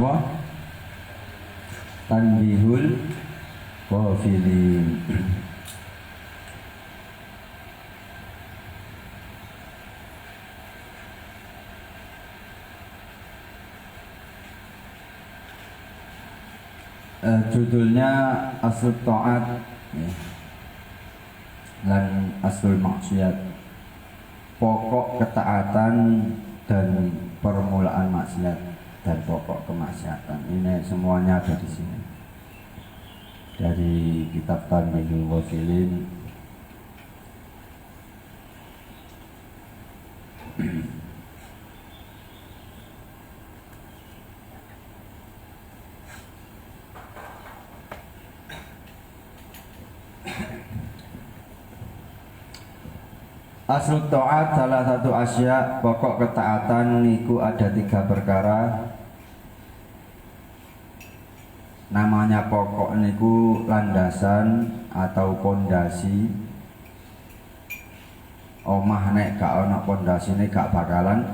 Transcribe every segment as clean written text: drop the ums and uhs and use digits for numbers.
Apa? Tanbihul ghafilin. Judulnya Aslul Ta'at ya. Dan Aslul Maksiat, pokok ketaatan dan permulaan maksiat dan pokok kemaksiatan. Ini semuanya ada di sini. Dari kitab Tanbihul Ghafilin. Aslu ta'at salah satu asya, pokok ketaatan niku ada 3 perkara. Namanya pokok niku landasan atau pondasi. Omah nek gak ana pondasine gak bakalan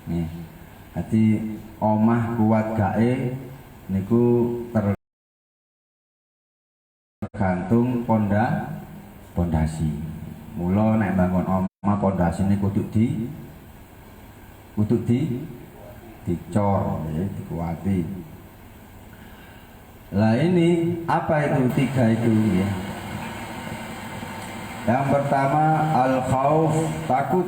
nih. Jadi omah kuat gae niku tergantung pondasi. Mula nek bangun omah pondasine kudu dicor ya, dikuati. Lah ini apa itu 3 itu ya? Yang pertama al-khauf, takut.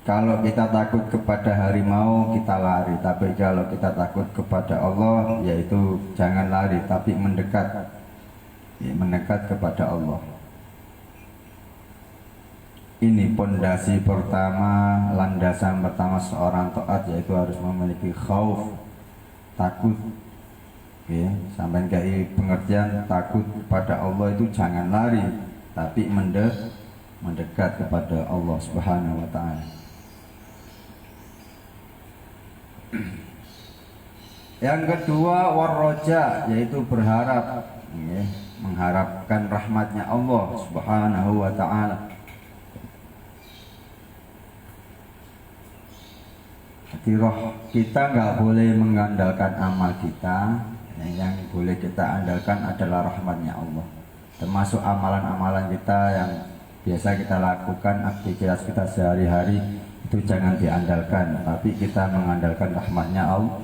Kalau kita takut kepada harimau kita lari, tapi kalau kita takut kepada Allah yaitu jangan lari tapi mendekat, ya, mendekat kepada Allah. Ini pondasi pertama, landasan pertama seorang taat, yaitu harus memiliki khauf, takut. Ya, sampai kayak pengertian takut kepada Allah itu jangan lari tapi mendekat kepada Allah Subhanahu wa taala. Yang kedua warroja, yaitu berharap, ya, mengharapkan rahmatnya Allah Subhanahu wa taala. Jadi roh kita nggak boleh mengandalkan amal kita, yang boleh kita andalkan adalah rahmatnya Allah. Termasuk amalan-amalan kita yang biasa kita lakukan, aktivitas kita sehari-hari itu jangan diandalkan, tapi kita mengandalkan rahmatnya Allah.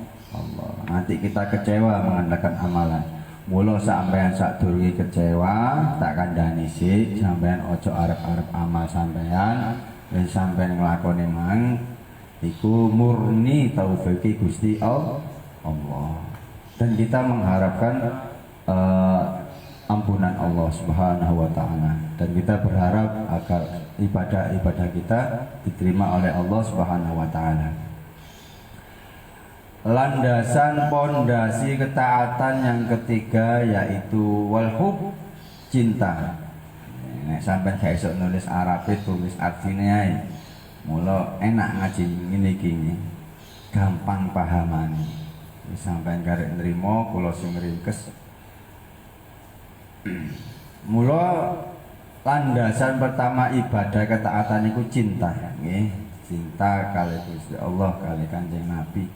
Nanti kita kecewa mengandalkan amalan. Mula sampean sadurunge kecewa tak kandhani sik, sampean ojo arep-arep amal sampean, yen sampean nglakoni mang iku murni taufiki Gusti Allah. Dan kita mengharapkan ampunan Allah Subhanahu wa taala, dan kita berharap agar ibadah-ibadah kita diterima oleh Allah Subhanahu wa taala. Landasan pondasi ketaatan yang ketiga yaitu walhub, cinta. Nek sampean gak iso nulis Arab tulis artine ae. Mula enak ngaji ngene iki, gampang pahamane. Sampean karek nrimo kula sing ringkes. Mula landasan pertama ibadah ketaatan itu cinta, nggih. Cinta kali Gusti Allah, kali Kanjeng Nabi.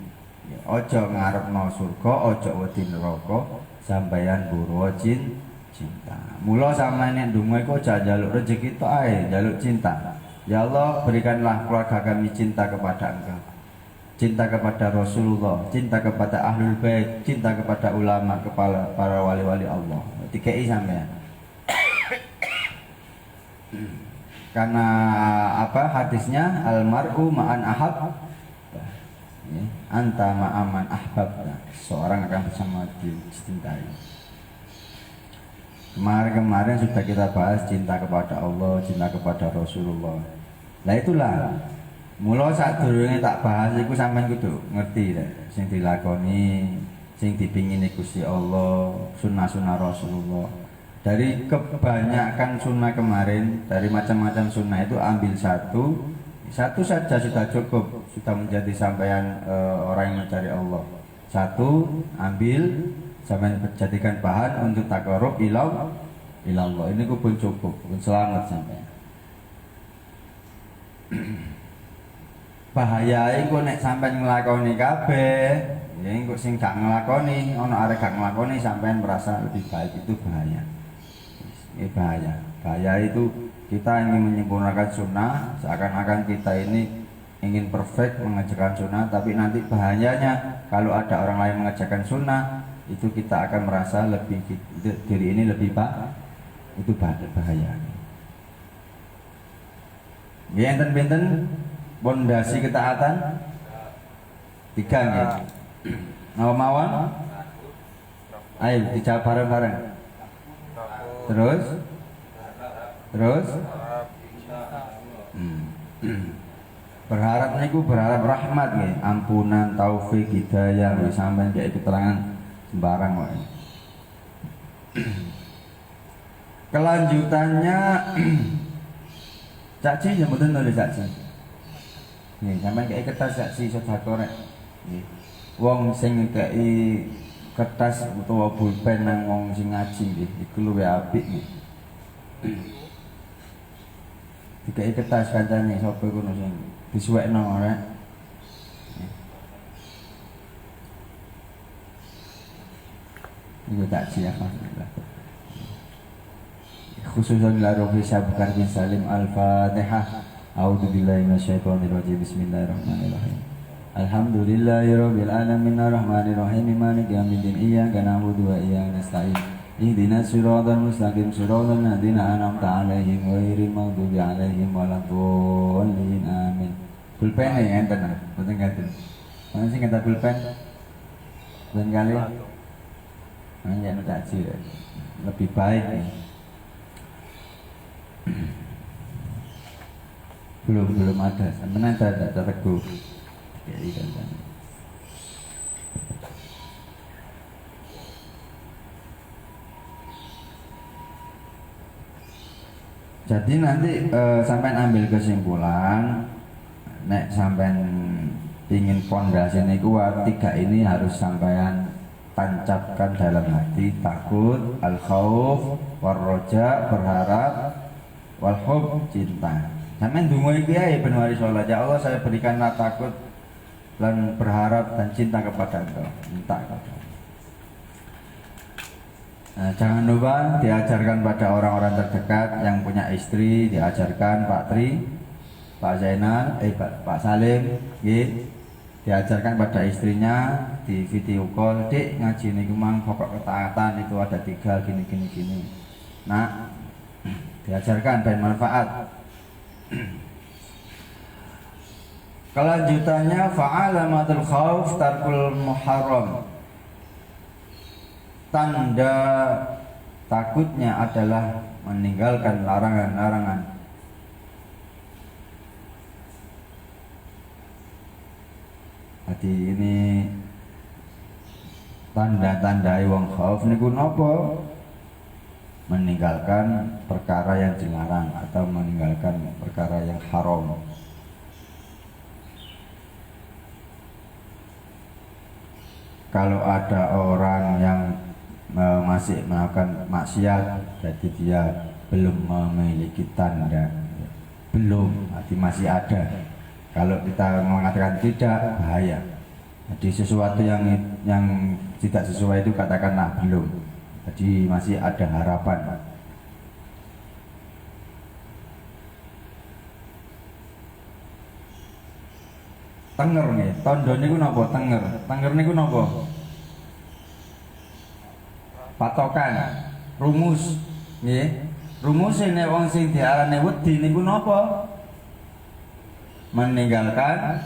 Ya, ojo ngarepno surga, ojo wedi neraka, sampeyan buruh cinta. Mula sampeyan nek ndonga iku aja njaluk rezeki tok ae, njaluk cinta. Ya Allah, berikanlah keluarga kami cinta kepada Engkau, cinta kepada Rasulullah, cinta kepada Ahlul Bait, cinta kepada ulama, kepala para wali-wali Allah. Dikei sampean. Karena apa hadisnya, almar'u ma'an ahab, anta ma'aman ahbabta. Seorang akan bersama dicintai. Kemarin sudah kita bahas cinta kepada Allah, cinta kepada Rasulullah. Nah itulah, mula sadurunge tak bahas iku sampean kudu ngerti lho, sing dilakoni, sing dipingini Gusti Allah, sunnah-sunnah Rasulullah. Dari kebanyakan sunnah kemarin, dari macam-macam sunnah itu ambil satu saja sudah cukup, sudah menjadi sampean orang yang mencari Allah. Satu ambil, sampean jadikan bahan untuk taqarrub ilallah. Ini pun cukup, pun selamat sampean. bahaya iku nek sampean nglakoni kabeh, ya engko sing gak nglakoni, ana arek gak nglakoni sampean merasa lebih baik, itu bahaya. Ini bahaya. Bahaya itu kita ingin menyempurnakan sunnah, seakan-akan kita ini ingin perfect mengerjakan sunnah, tapi nanti bahayanya kalau ada orang lain mengerjakan sunnah, itu kita akan merasa lebih diri ini lebih baik, itu bahaya. Ya, enten-enten pondasi ketaatan 3 ya. Mau mawon? Ayo dijawab bareng-bareng. Terus? Berharap niku berharap rahmat nggih, ampunan, taufik, hidayah, wis sampean kayak keterangan sembarang kok. Kelanjutannya caci ya mboten nulis caci. Nih, sampean kayak kertas caci sedekah rek. Nggih. Wong sing kei kertas utawa pulpen nang wong sing ngaji nggih, iku luwih apik nggih. Dikei kertas kancane sapa kono sing disuwekno rek. Iku caci alhamdulillah. Khususan la ruhi Syabukar bin Salim Al-Fatihah. A'udzubillahi minasyaitonirrajim. Bismillahirrahmanirrahim. Alhamdulillahirabbil alamin arrahmanirrahim maliki yaumiddin iyyaka na'budu wa iyyaka nasta'in ihdinas siratal mustaqim siratal ladzina an'amta 'alaihim ghairil maghdubi 'alaihim waladdallin amin. Pulpen ya enten mboten ganten. Ana sing ngenta pulpen? Ben kali. Nanya caci lebih baik nih. belum ada sampean ada teguh jadi kan. Jadi nanti sampean ambil kesimpulan nek sampean ingin pondasi ini kuat, 3 ini harus sampean tancapkan dalam hati: takut, al-khauf, war-roja, berharap, wal-hub, cinta. Sampeyan ndonga iki ae ben wari salat, ya Allah saya berikanlah takut dan berharap dan cinta kepada Engkau. Minta kepada. Nah, jangan lupa diajarkan pada orang-orang terdekat yang punya istri, diajarkan Pak Tri, Pak Zainal, Pak Salim, diajarkan pada istrinya di video call, Dik ngaji niku mang pokok ketaatan itu ada 3 gini. Nah, diajarkan dan manfaat. Kelanjutannya fa'alamatul khauf tarkul muharram. Tanda takutnya adalah meninggalkan larangan-larangan. Jadi ini tanda-tanda wong khauf niku napa? Meninggalkan perkara yang dilarang atau meninggalkan perkara yang haram. Kalau ada orang yang masih melakukan maksiat, jadi dia belum memiliki tanda, belum, jadi masih ada. Kalau kita mengatakan tidak, bahaya. Jadi sesuatu yang tidak sesuai itu katakanlah belum. Jadi masih ada harapan. Tenger nih, tondo niku napa tenger? Tenger niku napa? Patokan, rumus, nggih. Rumus nek wong sing diarani wedi niku napa? Meninggalkan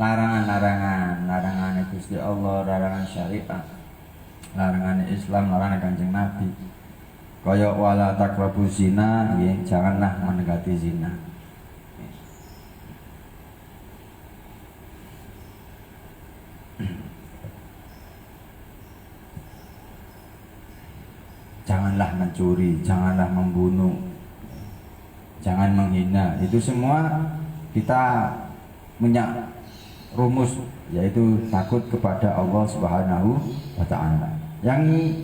larangan Gusti Allah, larangan syariat, larangan Islam, larangan Kanjeng Nabi. Kaya wala taqrabu zina, nggih, janganlah mendekati zina. Janganlah mencuri, janganlah membunuh, jangan menghina. Itu semua kita punya rumus, yaitu takut kepada Allah Subhanahu wa ta'ala. Yang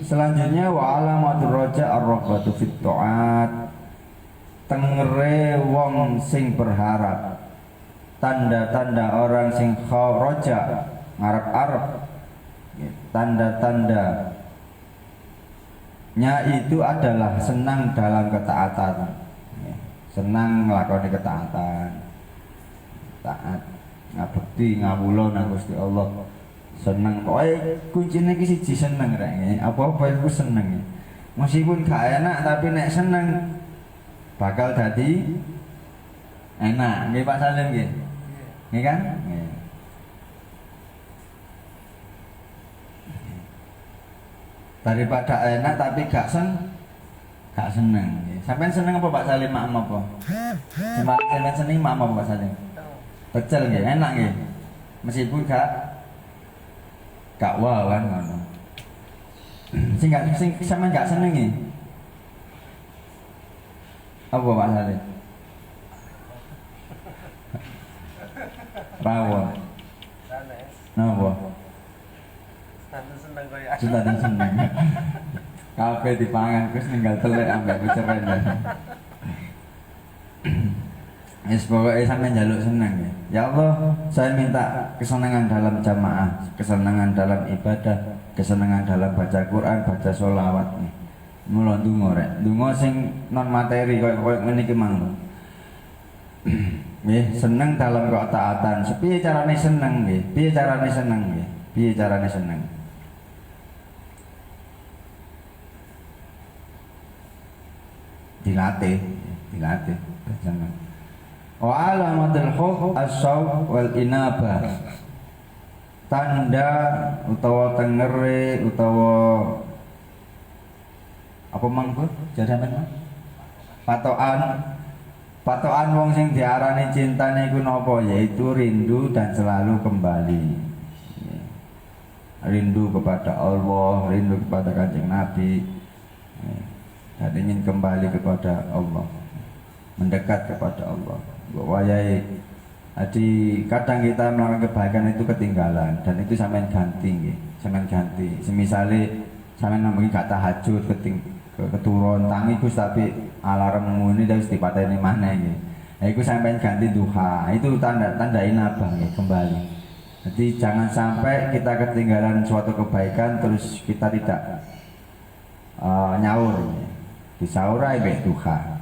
selanjutnya wa alamatur raja ar-raghbatu fit ta'at. tengere wong sing berharap, tanda-tanda orang sing roja ngarep-arep, tanda-tandanya itu adalah senang dalam ketaatan, senang nglakoni ketaatan, taat ngabekti ngawula nang Gusti Allah, seneng. Pokoke kuncine iki siji seneng rek, apa-apa iku seneng. Meskipun gak enak tapi nek seneng bakal jadi enak. Nggih Pak Salim nggih. Nggih kan? Nggih. Daripada enak tapi gak seneng. Sampeyan seneng apa Pak Salim mak apa? Sampeyan seneng mak apa Pak Salim? Pecel nggih, enak nggih. Meskipun gak wow kan ngono. Sing sampeyan gak seneng nggih. Apa Pak Salim? Rawon. Napa? Seneng seneng. Kabeh dipangan Gus ninggal telek ambek beceren. Wis pokoke sampeyan njaluk seneng ya. Ya Allah, saya minta kesenangan dalam jamaah, kesenangan dalam ibadah, kesenangan dalam baca Quran, baca sholawat nih. Mula ndonga rek. Ndonga sing non materi koyo ngene iki mang. Nggih, seneng dalam ketaatan. Piye carane seneng nggih? Piye carane seneng nggih? Piye carane seneng? Dilatih seneng. Wa alamatul khauf as-syauq wal inabah. Tanda utawa tengere utawa apa mangko jaramen patokan wong sing diarani cintane iku napa, yaitu rindu dan selalu kembali, rindu kepada Allah, rindu kepada Kanjeng Nabi, dan ingin kembali kepada Allah, mendekat kepada Allah. Wayai jadi kadang kita melakukan kebaikan itu ketinggalan dan itu sampean ganti, sampean ganti. Semisale sampean namung gak tahajud keturun tangi Gus tapi alarm muni wis dipateni maneh nggih. Nah iku sampean ganti duha. Itu tanda inabah nggih kembali. Jadi jangan sampai kita ketinggalan suatu kebaikan terus kita tidak nyaur. Disaurai mbek duha.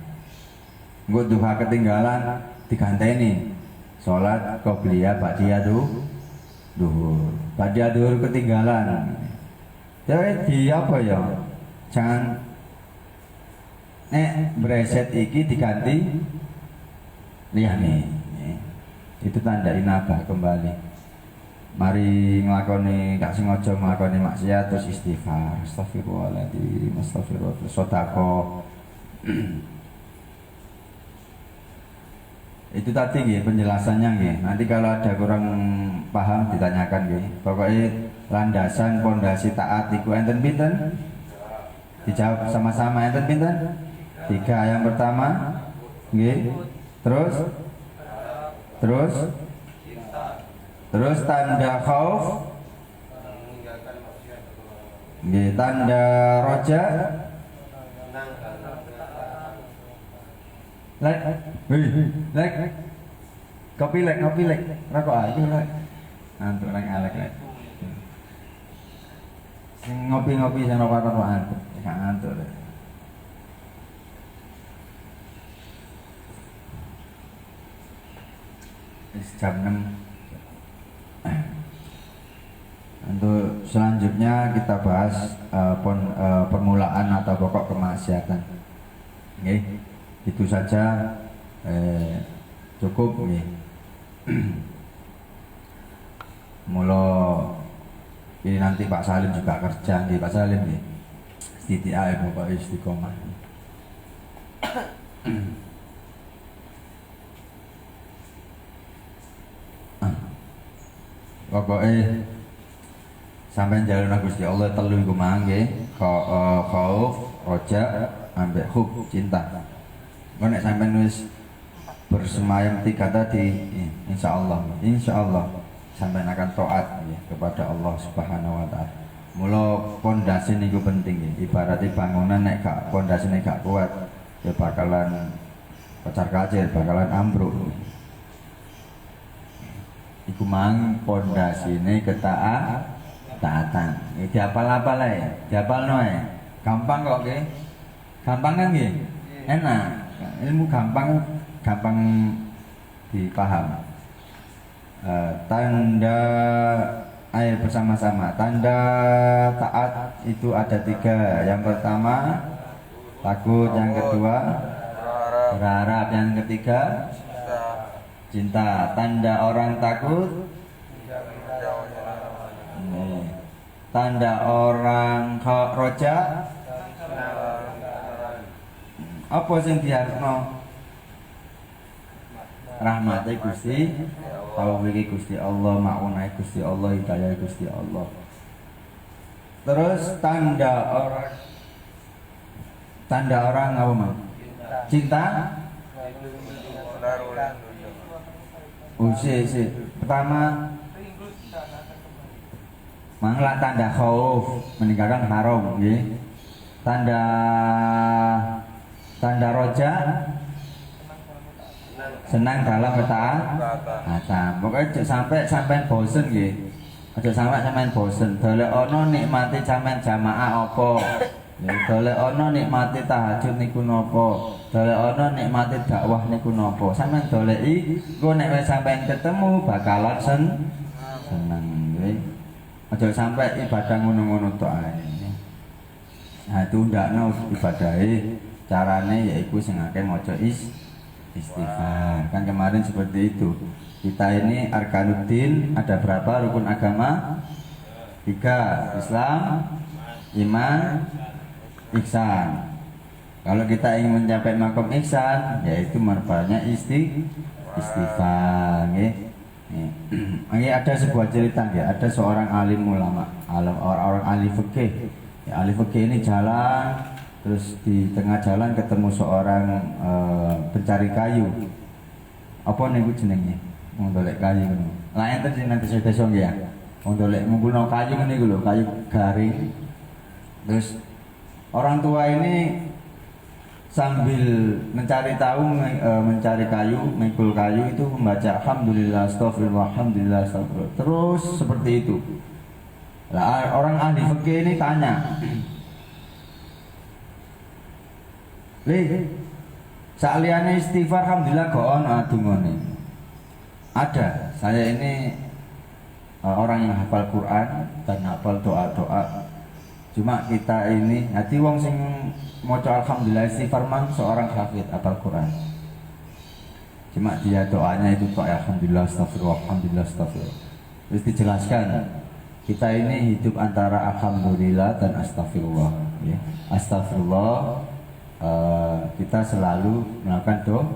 Engko duha ketinggalan diganteni salat qobliyah ba'diyah duhur. Ba'diyah duhur ketinggalan. Jadi apa ya? Jangan breset iki diganti liyane. Itu tanda inabah kembali. Mari nglakoni gak sengaja nglakoni maksiat terus istighfar. Astagfirullahaladzim, astagfirullah, sedekah. Itu tadi nggih penjelasannya nggih. Nanti kalau ada kurang paham ditanyakan nggih. Pokoknya landasan pondasi taat iku enten pinten? Dijawab sama-sama enten pinten? 3. Yang pertama nggih. Terus tanda khauf nggih, tanda roja kopi lek rokok aja lek antuk nang alek lek sing ngopi sing rokok-rokokan gak ngantuk lek jam 6. Untuk selanjutnya kita bahas permulaan atau pokok kemaksiatan. Nggih. Itu saja cukup nggih. Mula ini nanti Pak Salim juga kerja nggih, Pak Salim nggih. Istiqomah Bapak istiqomah. Pokoknya sampai jalan Gusti Allah telu iku mangke khauf, roja, ambek hub cinta. Nek sampean wis bersemayam 3 tadi, insya Allah sampean akan taat ya, kepada Allah Subhanahu wa taala. Mula pondasi niku penting ya. Ibarat bangunan nek gak pondasine gak kuat ya bakalan kocar kacir bakalan ambruk. Iku mang pondasine ketaatan. Iki diapal-apal ae, diapalno ae. Gampang kok nggih. Gampang kan nggih? Enak. Ilmu gampang dipaham. Tanda ayo bersama-sama. Tanda taat itu ada 3. Yang pertama takut, yang kedua berharap, yang ketiga cinta. Tanda orang takut, tanda orang roja, apa sing diharapno? Rahmate Gusti, taufike Gusti Allah, maunai Gusti Allah, hidayah Gusti Allah. Terus tanda orang apa mau? Cinta? Si. Pertama manglah tanda khauf, meninggalkan haram nggih. Tanda roja, senang dalam ketaatan. Pokoknya sampai bosen nggih. Aja sampai bosen. Dolek ana nikmati sampean jamaah apa? Ya dolek ana nikmati tahajud niku napa? Dolek ana nikmati dakwah niku napa? Sampeyan doleki engko nek wis sampeyan ketemu bakalan seneng nggih. Aja sampai ibadah ngono-ngono tok ae. Nah, itu ndakno ibadahe carane yaiku sing akeh maca istighfar. Kan kemarin seperti itu. Kita ini arkanuddin ada berapa rukun agama? 3. Islam, iman, ihsan. Kalau kita ingin mencapai makom ihsan, yaitu merpanya istighfar. Ini ada sebuah cerita ya. Ada seorang alim ulama, orang ahli fikih. Ya, ahli fikih ini jalan, terus di tengah jalan ketemu seorang pencari kayu. Apa nih jenenge? Ngondolek kayu ngono. Lah enten nanti desa nggih ya. Ngondolek ngumpulno kayu ngene iku lho, kayu garing. Terus orang tua ini sambil mencari tahu, mencari kayu, mengikul kayu itu membaca alhamdulillah, astagfirullah, alhamdulillah, astagfirullah. Terus seperti itu. Lah orang ahli fikih ini tanya, sakliane istighfar alhamdulillah kok ono adungane. Ada, saya ini orang yang hafal Quran dan hafal doa-doa. Cuma kita ini hati wong sing maca alhamdulillah istighfar mang seorang hafid hafal Quran. Cuma dia doanya itu kok alhamdulillah astagfirullah, alhamdulillah astagfirullah. Terus dijelaskan kita ini hidup antara alhamdulillah dan astagfirullah ya. Astagfirullah kita selalu melakukan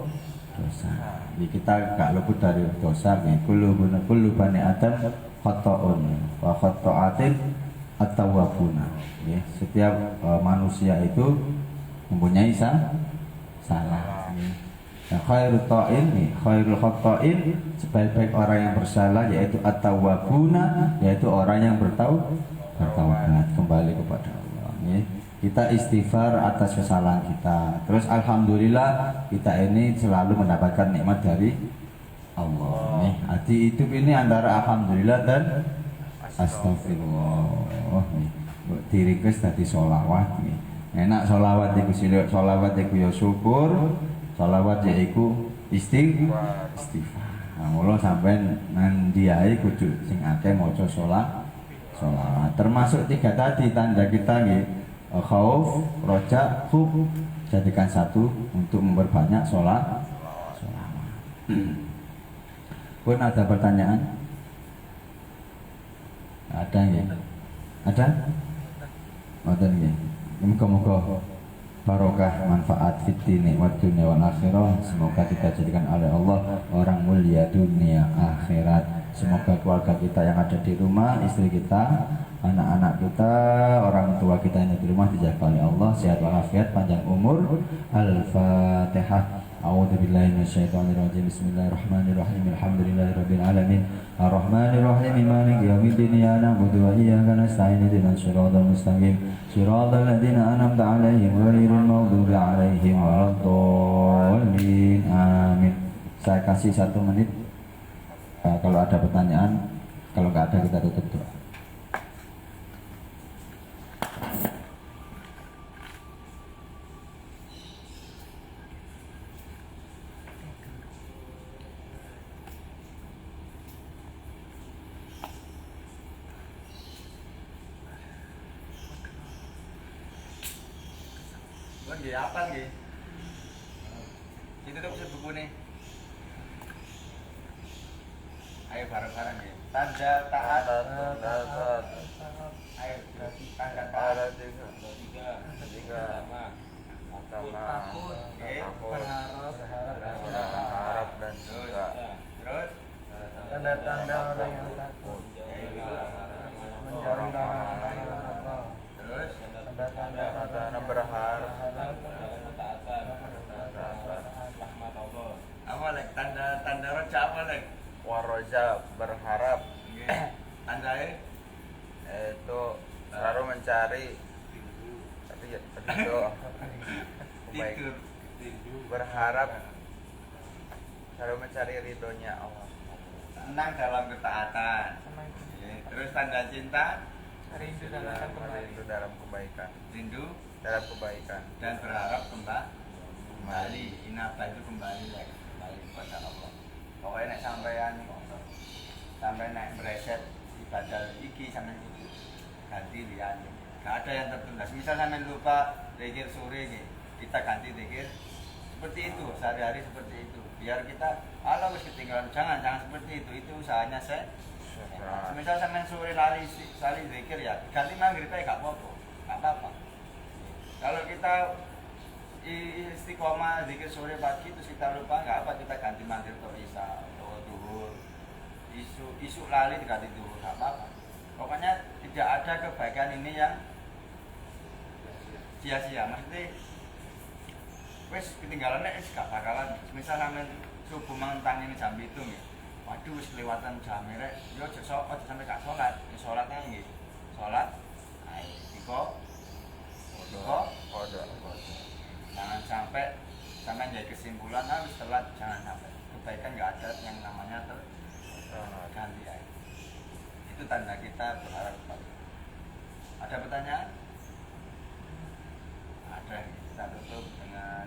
dosa. Jadi kita gak luput dari dosa. Kullu bani Adam khata'un wa khata'atin at-tawwabuna. Ya, setiap manusia itu mempunyai salah. Ya, khairul ta'in, khairul khata'in, sebaik-baik orang yang bersalah yaitu at-tawwabuna, yaitu orang yang bertaubat kembali kepada Allah. Ya. Kita istighfar atas kesalahan kita. Terus alhamdulillah kita ini selalu mendapatkan nikmat dari Allah. Nih, hati hidup ini antara alhamdulillah dan astagfirullah. Diringkes tadi sholawat. Enak sholawat iku silik, sholawat iku ya syukur, sholawat ya iku istighfar. Nah, mulo sampean nanti ae kudu sing akeh maca sholawat. Termasuk 3 tadi tanda kita nggih. Khauf, roja, khuf, jadikan satu untuk memperbanyak sholat. Pun ada pertanyaan? Ada ya? Ada? Ada ya? Moga-moga barokah manfaat fitni wa dunya wal akhirah. Semoga kita jadikan oleh Allah orang mulia dunia akhirat. Semoga keluarga kita yang ada di rumah, istri kita, anak-anak kita, orang tua kita yang di rumah dijaga oleh Allah, sehat walafiat, panjang umur. Al-Fatihah. A'udzu billahi minasyaitonir rajim. Bismillahirrahmanirrahim. Alhamdulillahirabbil alamin. Arrahmanirrahim. Maliki yaumiddin. Iyyaka na'budu wa iyyaka nasta'in. Ihdinas siratal mustaqim. Shiratal ladzina an'amta 'alaihim ghairil maghdubi 'alaihim waladdallin. Amin. Saya kasih 1 menit. Kalau ada pertanyaan, kalau nggak ada kita tutup doa. Nggih, apa nggih? Itu tuh buku nih. Ayo bareng-bareng nggih. Tanda taat. Ayo tanda taat. 3. Takut. Berharap dan juga. Terus Tanda-tanda orang yang takut mencari rahmat Allah. terus Tanda-tanda berharap apa lek tanda roja apa lek? waroja berharap Nggih. Tandae itu selalu mencari tapi ya itu baik tidur. berharap selalu mencari ridhonya Allah. Senang dalam ketaatan. Nggih. Terus tanda cinta Rindu dalam kebaikan. rindu Dalam kebaikan. dan berharap kembali. Inaba itu kembali kepada Allah. Pokoknya nek sampai nek bereset ibadah iki sampai itu ganti liyane. Gak ada yang tertunda. Misal sampai lupa zikir sore nih, kita ganti zikir seperti itu sehari-hari seperti itu. Biar kita wis ketinggalan jangan seperti itu. Itu usahanya saya. Misal sampai sore lali zikir ya ganti maghrib aja gak apa-apa. Kalau kita istiqomah zikir sore pagi terus kita lupa nggak apa kita ganti maghrib atau isya atau duhur isu lali diganti duhur nggak apa-apa. Pokoknya tidak ada kebaikan ini yang sia-sia. Maksudnya wes ketinggalannya gak bakalan. Misal sampai subuh mangtang ini jam 7 ya. Waduh wis kelewatan jam rek. Yo aja sampai gak sholat. Sholatnya nggih. Sholat ayo jangan sampai jadi kesimpulan harus telat, jangan sampai kebaikan nggak ada yang namanya terganti ya. Itu tanda kita berharap. Ada pertanyaan? Ada. Kita tutup dengan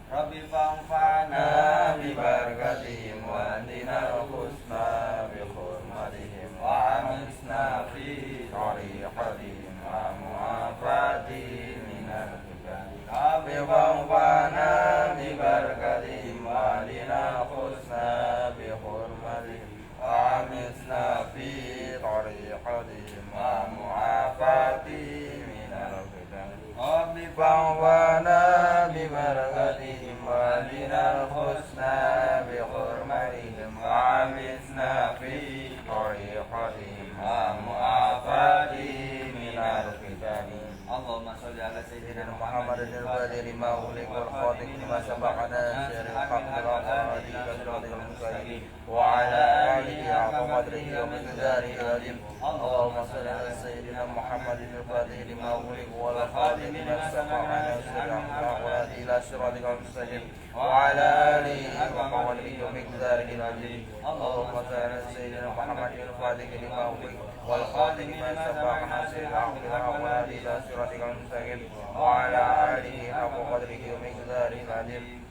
Rabbi fa'fana bi barakatihim wa andina husna bi hurmatihim wa amisna fi tariqatihim wa mu'afatihim minal hidayah. Rabbi fa'fana bi barakatihim wa andina husna bi hurmatihim wa amisna fi tariqatihim wa mu'afatihim minal hidayah. Rabbi fa'fana bi barakatihim wa andina husna bi hurmatihim wa amisna fi tariqatihim wa mu'afatihim minal hidayah. Allahumma sholli ala sayyidina Muhammadin al-fatih lima ughliqa wal khatimi lima sabaqa nasiril haqqi wal hadi ila siratil mustaqim wa ala alihi haqqa qadrihi wa miqdarihi al-azim. Allahumma sholli ala sayyidina Muhammadin al-fatih lima ughliqa wal khatimi lima sabaqa nasiril haqqi wal hadi ila siratil mustaqim wa ala alihi haqqa qadrihi wa miqdarihi al-azim. Allahumma sholli ala sayyidina Muhammadin al-fatih lima ughliqa wal khatimi lima sabaqa nasiril haqqi wal hadi ila siratal mustaqim wa ala alihi haqqa qadrihi wa miqdarihi al-azim.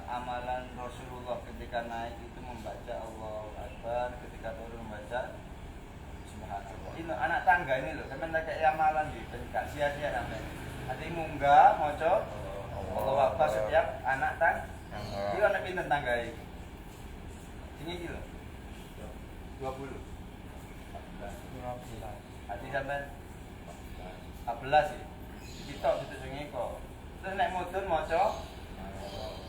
Amalan Rasulullah ketika naik itu membaca Allahu Akbar, ketika turun membaca Subhanallah. Ini anak tangga ini loh, sampeyan tak kayak amalan gitu, gak sia-sia sampeyan. Nanti munggah maca Allahu Akbar setiap anak tangga. Iki ana pinten tangga iki? Sing iki lho. 20. Hati sampean 14 sih. Kita itu sing kok. Terus nek mudun maca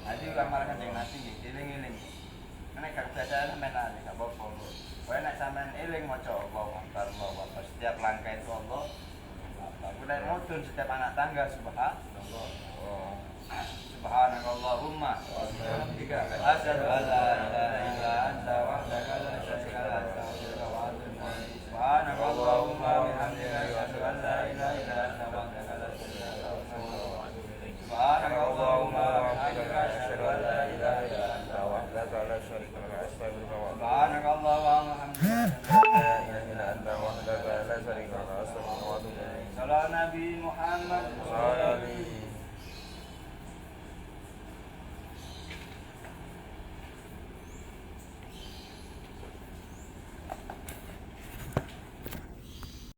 nanti ulama Kanjeng Nabi nggih eling-eling. Nek gak baca sampean lali gak apa-apa. Kowe nek sampean eling maca Allahu Akbar, Allahu Akbar setiap langkah itu Allah. Nek mudun setiap anak tangga subhanallah. Subhanakallahumma wa bihamdika asyhadu an la ilaha illa anta wahdaka la syarika lak astaghfiruka wa atubu ilaik. Subhanakallahumma wa bihamdika asyhadu an la ilaha illa anta wahdaka la syarika lak astaghfiruka wa atubu ilaik. Subhanakallahumma wa bihamdika asyhadu an la ilaha illa anta wahdaka la syarika lak